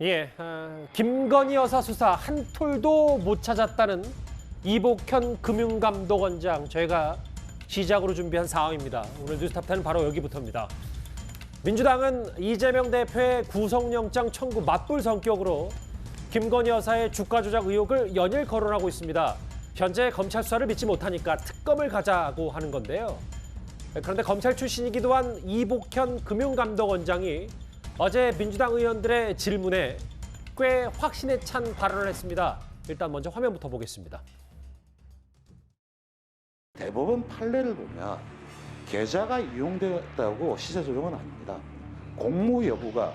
예, 김건희 여사 수사 한 톨도 못 찾았다는 이복현 금융감독원장, 저희가 시작으로 준비한 상황입니다. 오늘 뉴스탑10은 바로 여기부터입니다. 민주당은 이재명 대표의 구속영장 청구 맞불 성격으로 김건희 여사의 주가 조작 의혹을 연일 거론하고 있습니다. 현재 검찰 수사를 믿지 못하니까 특검을 가자고 하는 건데요. 그런데 검찰 출신이기도 한 이복현 금융감독원장이 어제 민주당 의원들의 질문에 꽤 확신에 찬 발언을 했습니다. 일단 먼저 화면부터 보겠습니다. 대법원 판례를 보면 계좌가 이용되었다고 시세 조정은 아닙니다. 공모 여부가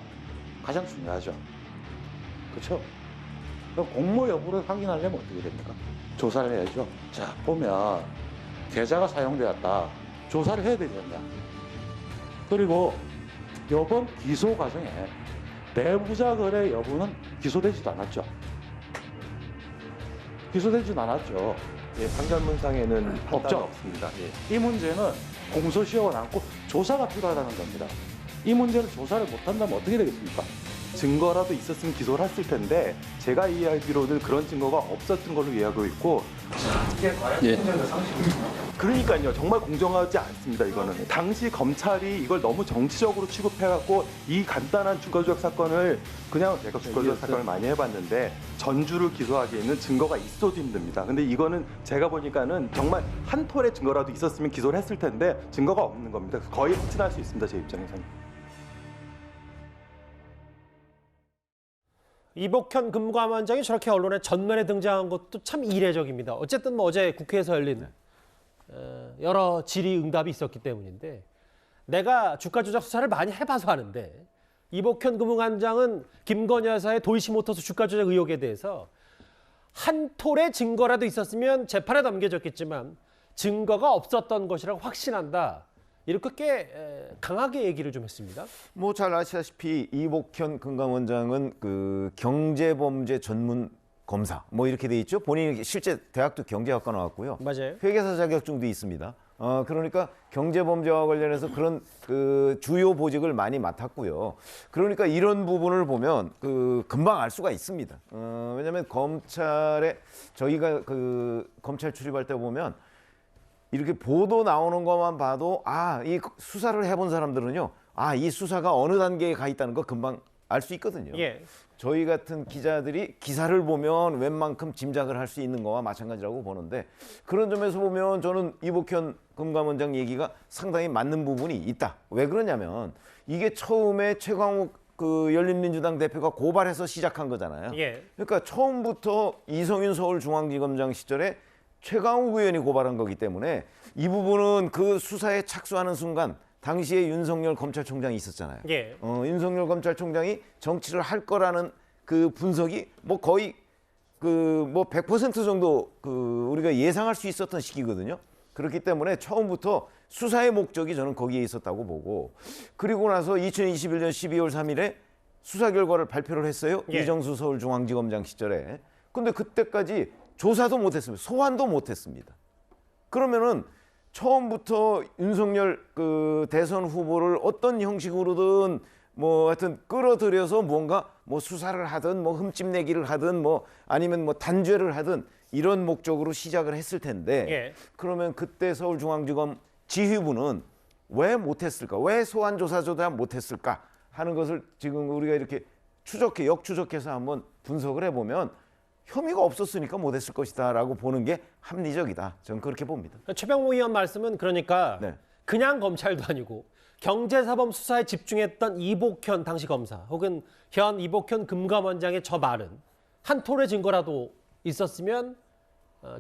가장 중요하죠. 그렇죠? 그럼 공모 여부를 확인하려면 어떻게 됩니까? 조사를 해야죠. 자, 보면 계좌가 사용되었다. 조사를 해야 되지 않냐. 그리고 이번 기소 과정에 내부자 거래 여부는 기소되지도 않았죠. 기소되지도 않았죠. 예, 판결문상에는 판단이 없죠. 없습니다. 예. 이 문제는 공소시효가 남고 조사가 필요하다는 겁니다. 이 문제는 조사를 못한다면 어떻게 되겠습니까? 증거라도 있었으면 기소를 했을 텐데 제가 이해하기로는 그런 증거가 없었던 걸로 이해하고 있고 이게 과연 공정과 상식입니까? 그러니까요. 정말 공정하지 않습니다. 이거는. 당시 검찰이 이걸 너무 정치적으로 취급해갖고 이 간단한 주가조작 사건을 그냥 내가 주가조작 사건을 많이 해봤는데 전주를 기소하기에는 증거가 있어도 힘듭니다. 근데 이거는 제가 보니까는 정말 한 톨의 증거라도 있었으면 기소를 했을 텐데 증거가 없는 겁니다. 거의 확신할 수 있습니다. 제 입장에서는. 이복현 금감원장이 저렇게 언론의 전면에 등장한 것도 참 이례적입니다. 어쨌든 뭐 어제 국회에서 열린 여러 질의응답이 있었기 때문인데, 내가 주가 조작 수사를 많이 해봐서 하는데 이복현 금융원장은 김건희 여사의 도이치모터스 주가 조작 의혹에 대해서 한 톨의 증거라도 있었으면 재판에 넘겨졌겠지만 증거가 없었던 것이라고 확신한다. 이렇게 꽤 강하게 얘기를 좀 했습니다. 뭐 잘 아시다시피 이복현 금감원장은 그 경제범죄 전문 검사 뭐 이렇게 돼 있죠. 본인이 실제 대학도 경제학과 나왔고요. 맞아요. 회계사 자격증도 있습니다. 그러니까 경제범죄와 관련해서 그런 그 주요 보직을 많이 맡았고요. 그러니까 이런 부분을 보면 금방 알 수가 있습니다. 왜냐하면 검찰에 저희가 그 검찰 출입할 때 보면 이렇게 보도 나오는 것만 봐도 이 수사를 해본 사람들은요, 이 수사가 어느 단계에 가 있다는 거 금방 알 수 있거든요. 예. 저희 같은 기자들이 기사를 보면 웬만큼 짐작을 할 수 있는 거와 마찬가지라고 보는데, 그런 점에서 보면 저는 이복현 금감원장 얘기가 상당히 맞는 부분이 있다. 왜 그러냐면 이게 처음에 최광욱 그 열린민주당 대표가 고발해서 시작한 거잖아요. 예. 그러니까 처음부터 이성윤 서울중앙지검장 시절에 최강욱 의원이 고발한 거기 때문에 이 부분은 그 수사에 착수하는 순간 당시에 윤석열 검찰총장이 있었잖아요. 예. 윤석열 검찰총장이 정치를 할 거라는 그 분석이 뭐 거의 그 뭐 100% 정도 그 우리가 예상할 수 있었던 시기거든요. 그렇기 때문에 처음부터 수사의 목적이 저는 거기에 있었다고 보고, 그리고 나서 2021년 12월 3일에 수사 결과를 발표를 했어요. 예. 이정수 서울중앙지검장 시절에. 근데 그때까지 조사도 못했습니다. 소환도 못했습니다. 그러면은 처음부터 윤석열 그 대선 후보를 어떤 형식으로든 뭐 하여튼 끌어들여서 뭔가 뭐 수사를 하든 뭐 흠집내기를 하든 뭐 아니면 뭐 단죄를 하든 이런 목적으로 시작을 했을 텐데, 예. 그러면 그때 서울중앙지검 지휘부는 왜 못했을까? 왜 소환조사조차 못했을까? 하는 것을 지금 우리가 이렇게 역추적해서 한번 분석을 해보면 혐의가 없었으니까 못했을 것이다라고 보는 게 합리적이다. 저는 그렇게 봅니다. 최병호 의원 말씀은 그러니까 네. 그냥 검찰도 아니고 경제사범 수사에 집중했던 이복현 당시 검사 혹은 현 이복현 금감원장의 저 말은 한 톨의 증거라도 있었으면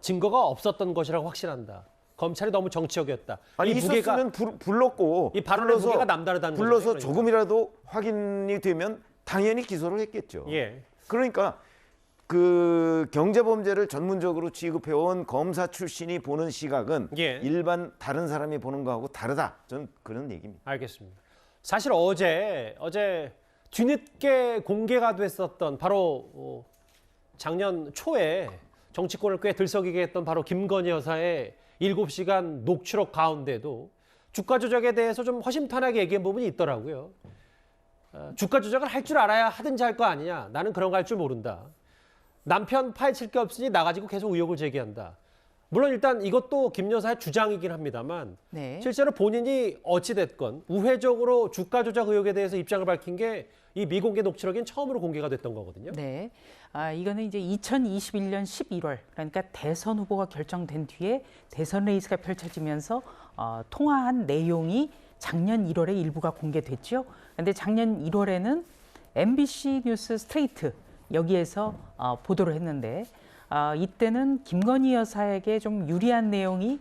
증거가 없었던 것이라고 확신한다. 검찰이 너무 정치적이었다. 아니, 이 무게가, 있었으면 불렀고 이 발언의 무게가 남다르다는 불러서 거죠. 조금이라도 확인이 되면 당연히 기소를 했겠죠. 예. 그러니까 그 경제범죄를 전문적으로 취급해온 검사 출신이 보는 시각은 예. 일반 다른 사람이 보는 거하고 다르다. 저는 그런 얘기입니다. 알겠습니다. 사실 어제 뒤늦게 공개가 됐었던 바로 작년 초에 정치권을 꽤 들썩이게 했던 바로 김건희 여사의 7시간 녹취록 가운데도 주가 조작에 대해서 좀 허심탄회하게 얘기한 부분이 있더라고요. 주가 조작을 할 줄 알아야 하든지 할 거 아니냐. 나는 그런 거 할 줄 모른다. 남편 파헤칠 게 없으니 나 가지고 계속 의혹을 제기한다. 물론 일단 이것도 김 여사의 주장이긴 합니다만 네. 실제로 본인이 어찌됐건 우회적으로 주가 조작 의혹에 대해서 입장을 밝힌 게 이 미공개 녹취록인 처음으로 공개가 됐던 거거든요. 네. 이거는 이제 2021년 11월, 그러니까 대선 후보가 결정된 뒤에 대선 레이스가 펼쳐지면서 통화한 내용이 작년 1월에 일부가 공개됐죠. 그런데 작년 1월에는 MBC 뉴스 스트레이트 여기에서 보도를 했는데 이때는 김건희 여사에게 좀 유리한 내용이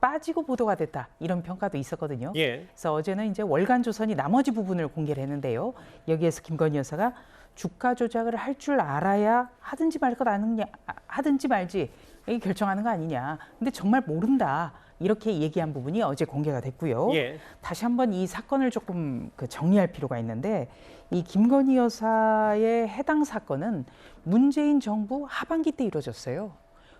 빠지고 보도가 됐다 이런 평가도 있었거든요. 예. 그래서 어제는 이제 월간조선이 나머지 부분을 공개를 했는데요. 여기에서 김건희 여사가 주가 조작을 할 줄 알아야 하든지 말 것 아느냐, 하든지 말지 이게 결정하는 거 아니냐. 근데 정말 모른다. 이렇게 얘기한 부분이 어제 공개가 됐고요. 예. 다시 한번 이 사건을 조금 정리할 필요가 있는데 이 김건희 여사의 해당 사건은 문재인 정부 하반기 때 이루어졌어요.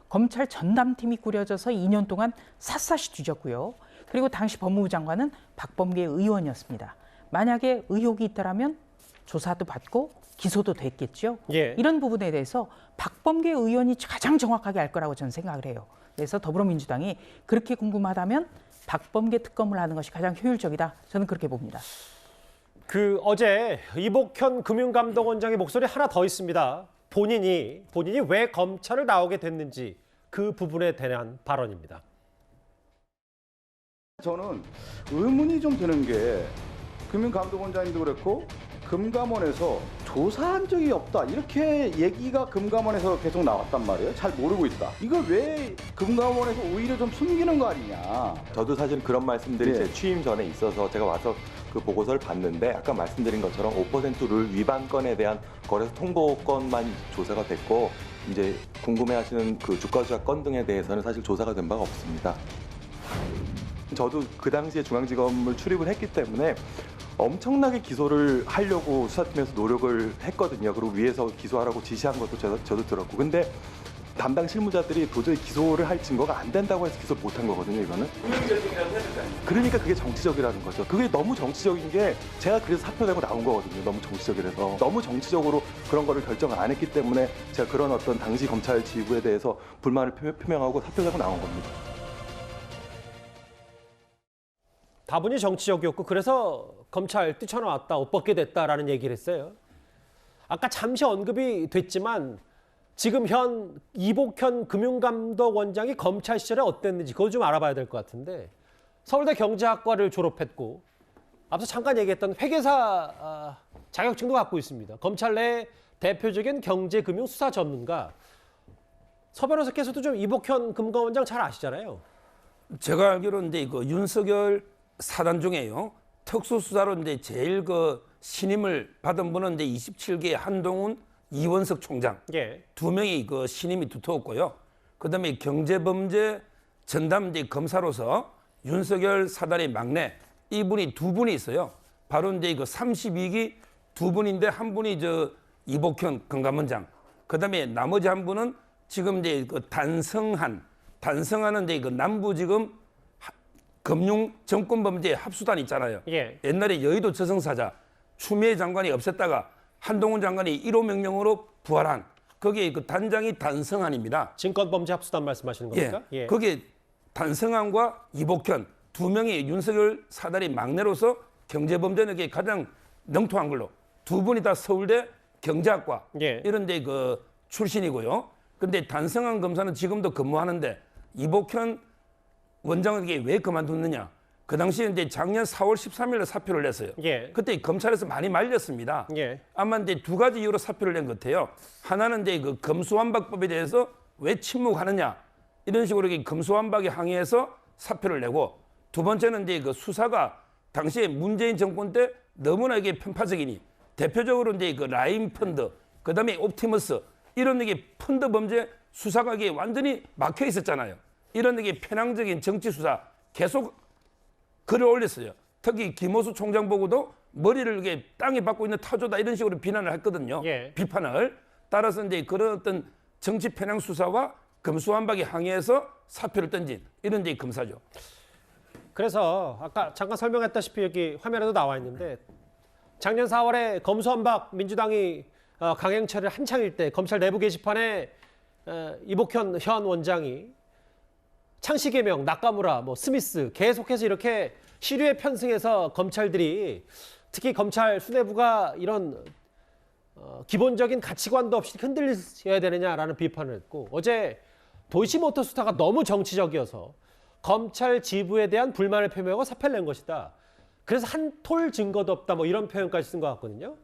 검찰 전담팀이 꾸려져서 2년 동안 샅샅이 뒤졌고요. 그리고 당시 법무부 장관은 박범계 의원이었습니다. 만약에 의혹이 있다라면 조사도 받고 기소도 됐겠죠. 예. 이런 부분에 대해서 박범계 의원이 가장 정확하게 알 거라고 저는 생각을 해요. 그래서 더불어민주당이 그렇게 궁금하다면 박범계 특검을 하는 것이 가장 효율적이다. 저는 그렇게 봅니다. 어제 이복현 금융감독원장의 목소리 하나 더 있습니다. 본인이 왜 검찰을 나오게 됐는지 그 부분에 대한 발언입니다. 저는 의문이 좀 드는 게 금융감독원장님도 그랬고 금감원에서 조사한 적이 없다 이렇게 얘기가 금감원에서 계속 나왔단 말이에요. 잘 모르고 있다. 이걸 왜 금감원에서 오히려 좀 숨기는 거 아니냐. 저도 사실 그런 말씀들이 예. 제 취임 전에 있어서 제가 와서 그 보고서를 봤는데 아까 말씀드린 것처럼 5%룰 위반 건에 대한 거래소 통보 건만 조사가 됐고 이제 궁금해하시는 그 주가 조작 건 등에 대해서는 사실 조사가 된 바가 없습니다. 저도 그 당시에 중앙지검을 출입을 했기 때문에 엄청나게 기소를 하려고 수사팀에서 노력을 했거든요. 그리고 위에서 기소하라고 지시한 것도 저도 들었고. 근데 담당 실무자들이 도저히 기소를 할 증거가 안 된다고 해서 기소를 못한 거거든요, 이거는. 그러니까 그게 정치적이라는 거죠. 그게 너무 정치적인 게 제가 그래서 사표 내고 나온 거거든요. 너무 정치적이라서. 너무 정치적으로 그런 거를 결정을 안 했기 때문에 제가 그런 어떤 당시 검찰 지휘부에 대해서 불만을 표명하고 사표 내고 나온 겁니다. 다분히 정치적이었고 그래서 검찰 뛰쳐나왔다, 옷 벗게 됐다라는 얘기를 했어요. 아까 잠시 언급이 됐지만 지금 현 이복현 금융감독원장이 검찰 시절에 어땠는지 그거 좀 알아봐야 될 것 같은데 서울대 경제학과를 졸업했고 앞서 잠깐 얘기했던 회계사 자격증도 갖고 있습니다. 검찰 내 대표적인 경제금융 수사 전문가. 서 변호사께서도 좀 이복현 금감원장 잘 아시잖아요. 제가 알기로는 이제 그 윤석열 사단 중에요. 특수수사로 이제 제일 그 신임을 받은 분은 이제 27기 한동훈, 이원석 총장 예. 두 명이 그 신임이 두터웠고요. 그다음에 경제범죄 전담 이제 검사로서 윤석열 사단의 막내 이분이 두 분이 있어요. 바로 이제 그 32기 두 분인데 한 분이 저 이복현 금감원장. 그다음에 나머지 한 분은 지금 이제 그 단성하는 이제 그 남부지검 금융 정권범죄 합수단 있잖아요. 예. 옛날에 여의도 저승사자 추미애 장관이 없앴다가 한동훈 장관이 1호 명령으로 부활한 거기에 그 단장이 단성한입니다. 증권범죄 합수단 말씀하시는 겁니까? 예. 거기에 단성한과 이복현 두 명이 윤석열 사단의 막내로서 경제범죄력에 가장 능통한 걸로 두 분이 다 서울대 경제학과 예. 이런 데 그 출신이고요. 근데 단성한 검사는 지금도 근무하는데 이복현 원장은 이게 왜 그만뒀느냐? 그 당시에 이제 작년 4월 13일에 사표를 냈어요. 예. 그때 검찰에서 많이 말렸습니다. 예. 아마 이제 두 가지 이유로 사표를 낸 것 같아요. 하나는 이제 그 검수완박법에 대해서 왜 침묵하느냐 이런 식으로 검수완박에 항의해서 사표를 내고 두 번째는 이제 그 수사가 당시에 문재인 정권 때 너무나 이게 편파적이니 대표적으로 이제 그 라임 펀드 그다음에 옵티머스 이런 이게 펀드 범죄 수사가 이게 완전히 막혀 있었잖아요. 이런 게 편향적인 정치 수사 계속 글을 올렸어요. 특히 김호수 총장 보고도 머리를 이게 땅에 박고 있는 타조다 이런 식으로 비난을 했거든요. 예. 비판을. 따라서 이제 그런 어떤 정치 편향 수사와 검수완박에 항의해서 사표를 던진 이런 이제 검사죠. 그래서 아까 잠깐 설명했다시피 여기 화면에도 나와 있는데 작년 4월에 검수완박 민주당이 강행처를 한창일 때 검찰 내부 게시판에 이복현 현 원장이 창씨개명, 나카무라, 스미스 계속해서 이렇게 시류에 편승해서 검찰들이 특히 검찰 수뇌부가 이런 기본적인 가치관도 없이 흔들려야 되느냐라는 비판을 했고 어제 도이치모터스타가 너무 정치적이어서 검찰 지부에 대한 불만을 표명하고 사표를 낸 것이다. 그래서 한 톨 증거도 없다 이런 표현까지 쓴 것 같거든요.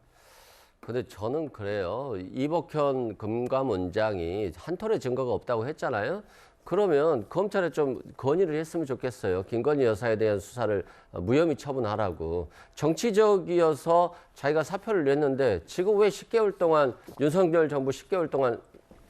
근데 저는 그래요. 이복현 금감원장이 한 톨의 증거가 없다고 했잖아요. 그러면 검찰에 좀 건의를 했으면 좋겠어요. 김건희 여사에 대한 수사를 무혐의 처분하라고. 정치적이어서 자기가 사표를 냈는데 지금 왜 10개월 동안 윤석열 정부 10개월 동안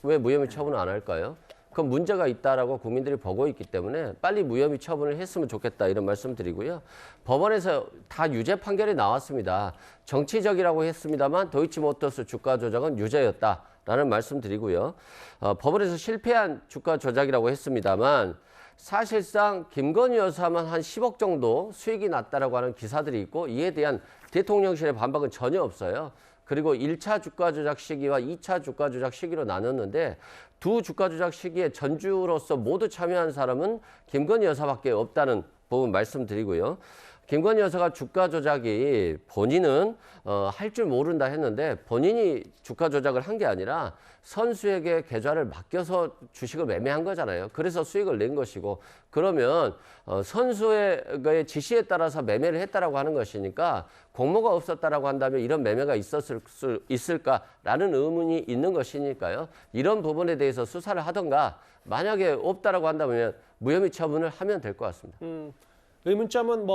왜 무혐의 처분을 안 할까요? 그건 문제가 있다라고 국민들이 보고 있기 때문에 빨리 무혐의 처분을 했으면 좋겠다 이런 말씀 드리고요. 법원에서 다 유죄 판결이 나왔습니다. 정치적이라고 했습니다만 도이치모터스 주가 조작은 유죄였다라는 말씀 드리고요. 법원에서 실패한 주가 조작이라고 했습니다만 사실상 김건희 여사만 한 10억 정도 수익이 났다라고 하는 기사들이 있고 이에 대한 대통령실의 반박은 전혀 없어요. 그리고 1차 주가 조작 시기와 2차 주가 조작 시기로 나눴는데 두 주가 조작 시기에 전주로서 모두 참여한 사람은 김건희 여사밖에 없다는 부분 말씀드리고요. 김건희 여사가 주가 조작이 본인은 할 줄 모른다 했는데 본인이 주가 조작을 한 게 아니라 선수에게 계좌를 맡겨서 주식을 매매한 거잖아요. 그래서 수익을 낸 것이고 그러면 선수의 지시에 따라서 매매를 했다라고 하는 것이니까 공모가 없었다라고 한다면 이런 매매가 있었을 수 있을까라는 의문이 있는 것이니까요. 이런 부분에 대해서 수사를 하던가 만약에 없다라고 한다면 무혐의 처분을 하면 될 것 같습니다. 의문점은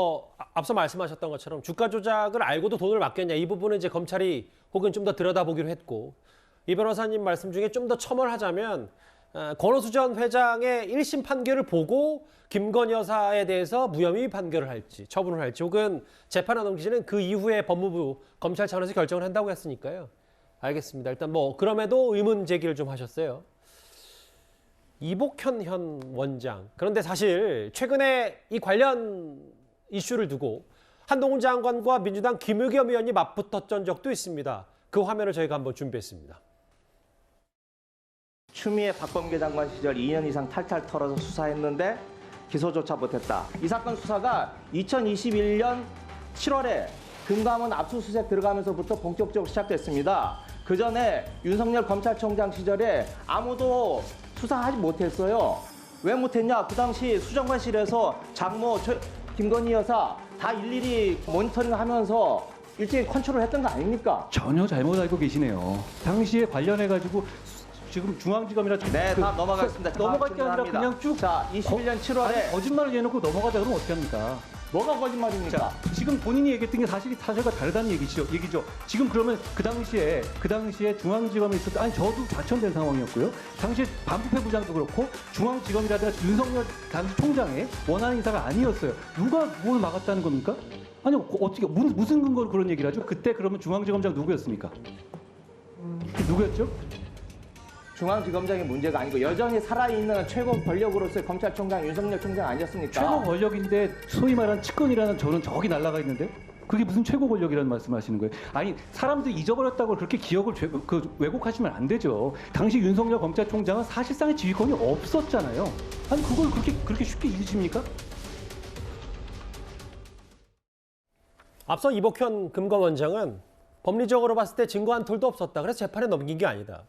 앞서 말씀하셨던 것처럼 주가 조작을 알고도 돈을 맡겼냐 이 부분은 이제 검찰이 혹은 좀 더 들여다보기로 했고 이 변호사님 말씀 중에 좀 더 첨언하자면 권오수 전 회장의 1심 판결을 보고 김건희 여사에 대해서 무혐의 판결을 할지 처분을 할지 혹은 재판에 넘기지는 그 이후에 법무부 검찰 차원에서 결정을 한다고 했으니까요. 알겠습니다. 일단 그럼에도 의문 제기를 좀 하셨어요. 이복현 현 원장. 그런데 사실 최근에 이 관련 이슈를 두고 한동훈 장관과 민주당 김의겸 의원이 맞붙었던 적도 있습니다. 그 화면을 저희가 한번 준비했습니다. 추미애 박범계 장관 시절 2년 이상 탈탈 털어서 수사했는데 기소조차 못했다. 이 사건 수사가 2021년 7월에 금감원 압수수색 들어가면서부터 본격적으로 시작됐습니다. 그 전에 윤석열 검찰총장 시절에 아무도 수사하지 못했어요. 왜 못했냐? 그 당시 수정관실에서 장모 김건희 여사 다 일일이 모니터링하면서 일제히 컨트롤 했던 거 아닙니까? 전혀 잘못 알고 계시네요. 당시에 관련해가지고 지금 중앙지검이라 네, 다 넘어가겠습니다. 넘어갈 게 아니라 그냥 쭉 자, 21년 7월에 거짓말을 해놓고 넘어가자 그러면 어떻게 합니까? 뭐가 거짓말입니까? 자, 지금 본인이 얘기했던 게 사실과 다르다는 얘기죠. 지금 그러면 그 당시에 중앙지검에 있었던 저도 좌천된 상황이었고요. 당시에 반부패 부장도 그렇고 중앙지검이라든가 윤석열 당시 총장의 원하는 인사가 아니었어요. 누가 뭘 막았다는 겁니까? 아니 어떻게 무슨 근거로 그런 얘기를 하죠? 그때 그러면 중앙지검장 누구였습니까? 누구였죠? 중앙지검장의 문제가 아니고 여전히 살아있는 최고 권력으로서의 검찰총장 윤석열 총장 아니었습니까? 최고 권력인데 소위 말하는 측근이라는 저기 날아가 있는데 그게 무슨 최고 권력이라는 말씀하시는 거예요? 아니 사람들이 잊어버렸다고 그렇게 기억을 왜곡하시면 안 되죠. 당시 윤석열 검찰총장은 사실상의 지휘권이 없었잖아요. 아니 그걸 그렇게 쉽게 잊으십니까? 앞서 이복현 금감원장은 법리적으로 봤을 때 증거 한 톨도 없었다. 그래서 재판에 넘긴 게 아니다.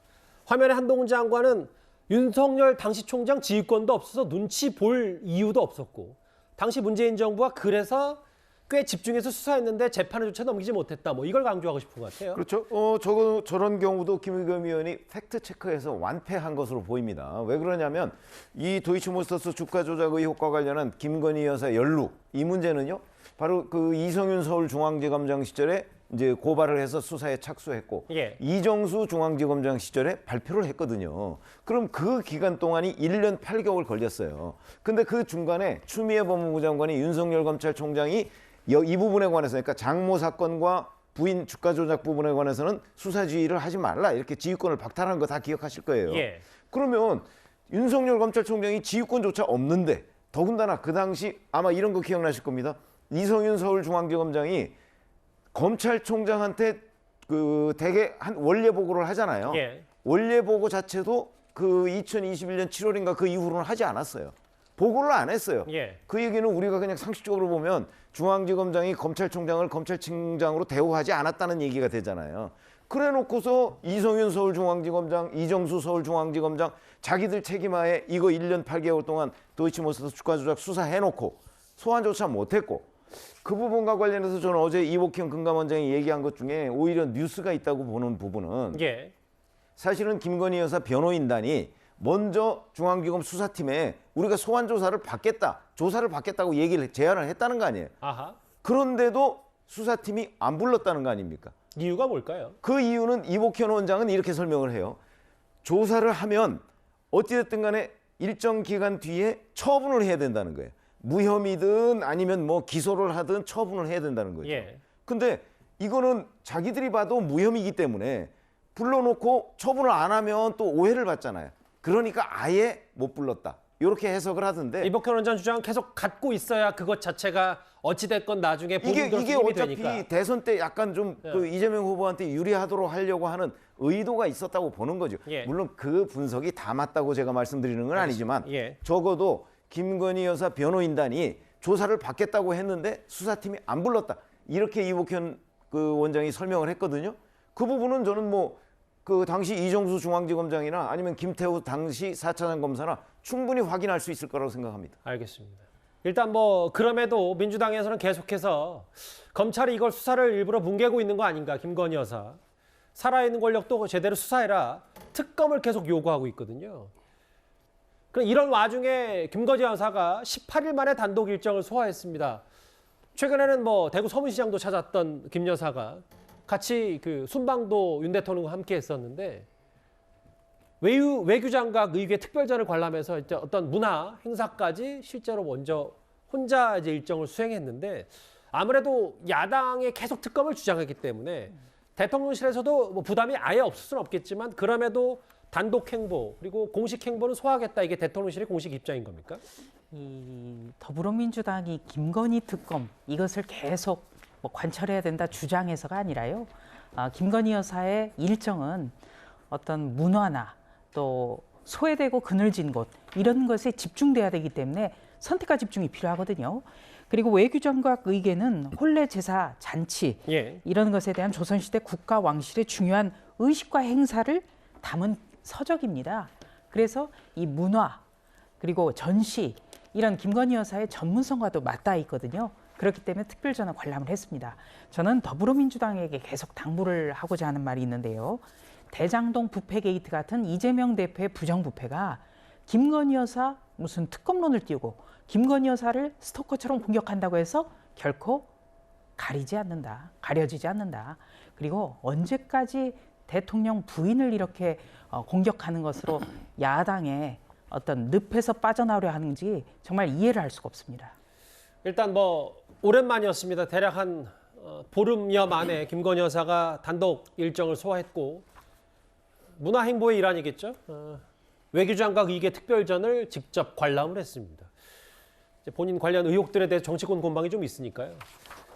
화면에 한동훈 장관은 윤석열 당시 총장 지휘권도 없어서 눈치 볼 이유도 없었고 당시 문재인 정부가 그래서 꽤 집중해서 수사했는데 재판에조차 넘기지 못했다. 이걸 강조하고 싶은 것 같아요. 그렇죠. 저런 경우도 김의겸 의원이 팩트 체크해서 완패한 것으로 보입니다. 왜 그러냐면 이 도이치모터스 주가 조작 의혹과 관련한 김건희 여사 연루 이 문제는요. 바로 그 이성윤 서울중앙지검장 시절에 이제 고발을 해서 수사에 착수했고 예. 이정수 중앙지검장 시절에 발표를 했거든요. 그럼 그 기간 동안이 1년 8개월 걸렸어요. 근데 그 중간에 추미애 법무부 장관이 윤석열 검찰총장이 이 부분에 관해서 그러니까 장모 사건과 부인 주가 조작 부분에 관해서는 수사 지휘를 하지 말라 이렇게 지휘권을 박탈한 거 다 기억하실 거예요. 예. 그러면 윤석열 검찰총장이 지휘권조차 없는데 더군다나 그 당시 아마 이런 거 기억나실 겁니다. 이성윤 서울중앙지검장이 검찰총장한테 그 대개 한 원례 보고를 하잖아요. 예. 원례 보고 자체도 그 2021년 7월인가 그 이후로는 하지 않았어요. 보고를 안 했어요. 예. 그 얘기는 우리가 그냥 상식적으로 보면 중앙지검장이 검찰총장을 검찰청장으로 대우하지 않았다는 얘기가 되잖아요. 그래 놓고서 이성윤 서울중앙지검장, 이정수 서울중앙지검장 자기들 책임하에 이거 1년 8개월 동안 도이치모터스 주가 조작 수사해놓고 소환조차 못했고, 그 부분과 관련해서 저는 어제 이복현 금감원장이 얘기한 것 중에 오히려 뉴스가 있다고 보는 부분은 예. 사실은 김건희 여사 변호인단이 먼저 중앙지검 수사팀에 우리가 소환 조사를 받겠다, 조사를 받겠다고 제안을 했다는 거 아니에요. 아하. 그런데도 수사팀이 안 불렀다는 거 아닙니까? 이유가 뭘까요? 그 이유는 이복현 원장은 이렇게 설명을 해요. 조사를 하면 어찌됐든 간에 일정 기간 뒤에 처분을 해야 된다는 거예요. 무혐의든 아니면 뭐 기소를 하든 처분을 해야 된다는 거죠. 예. 근데 이거는 자기들이 봐도 무혐의이기 때문에 불러놓고 처분을 안 하면 또 오해를 받잖아요. 그러니까 아예 못 불렀다, 이렇게 해석을 하던데, 이복현 원장 주장은 계속 갖고 있어야 그것 자체가 어찌됐건 나중에 본인들 이게 힘이 어차피 되니까. 대선 때 약간 좀 예. 그 이재명 후보한테 유리하도록 하려고 하는 의도가 있었다고 보는 거죠. 예. 물론 그 분석이 다 맞다고 제가 말씀드리는 건 아니지만 예. 적어도 김건희 여사 변호인단이 조사를 받겠다고 했는데 수사팀이 안 불렀다, 이렇게 이복현 그 원장이 설명을 했거든요. 그 부분은 저는 뭐 그 당시 이정수 중앙지검장이나 아니면 김태우 당시 4차장 검사나 충분히 확인할 수 있을 거라고 생각합니다. 알겠습니다. 일단 뭐 그럼에도 민주당에서는 계속해서 검찰이 이걸 수사를 일부러 뭉개고 있는 거 아닌가, 김건희 여사. 살아있는 권력도 제대로 수사해라. 특검을 계속 요구하고 있거든요. 그럼 이런 와중에 김건희 여사가 18일 만에 단독 일정을 소화했습니다. 최근에는 뭐 대구 서문시장도 찾았던 김 여사가 같이 그 순방도 윤 대통령과 함께 했었는데, 외교장관 의회 특별전을 관람해서 이제 어떤 문화 행사까지 실제로 먼저 혼자 이제 일정을 수행했는데, 아무래도 야당에 계속 특검을 주장했기 때문에 대통령실에서도 뭐 부담이 아예 없을 수는 없겠지만, 그럼에도 단독 행보 그리고 공식 행보는 소화하겠다, 이게 대통령실의 공식 입장인 겁니까? 이 더불어민주당이 김건희 특검 이것을 계속 뭐 관철해야 된다 주장해서가 아니라요. 김건희 여사의 일정은 어떤 문화나 또 소외되고 그늘진 곳, 이런 것에 집중돼야 되기 때문에 선택과 집중이 필요하거든요. 그리고 외교장관 의계는 혼례 제사 잔치 예. 이런 것에 대한 조선시대 국가 왕실의 중요한 의식과 행사를 담은 서적입니다. 그래서 이 문화 그리고 전시, 이런 김건희 여사의 전문성과도 맞닿아 있거든요. 그렇기 때문에 특별전을 관람을 했습니다. 저는 더불어민주당에게 계속 당부를 하고자 하는 말이 있는데요. 대장동 부패 게이트 같은 이재명 대표의 부정부패가 김건희 여사 무슨 특검론을 띄우고 김건희 여사를 스토커처럼 공격한다고 해서 결코 가려지지 않는다. 그리고 언제까지 대통령 부인을 이렇게 공격하는 것으로 야당의 어떤 늪에서 빠져나오려 하는지 정말 이해를 할 수가 없습니다. 일단 뭐 오랜만이었습니다. 대략 한 보름여 만에 김건희 여사가 단독 일정을 소화했고, 문화행보의 일환이겠죠. 외교장관 의계 특별전을 직접 관람을 했습니다. 이제 본인 관련 의혹들에 대해 정치권 공방이 좀 있으니까요.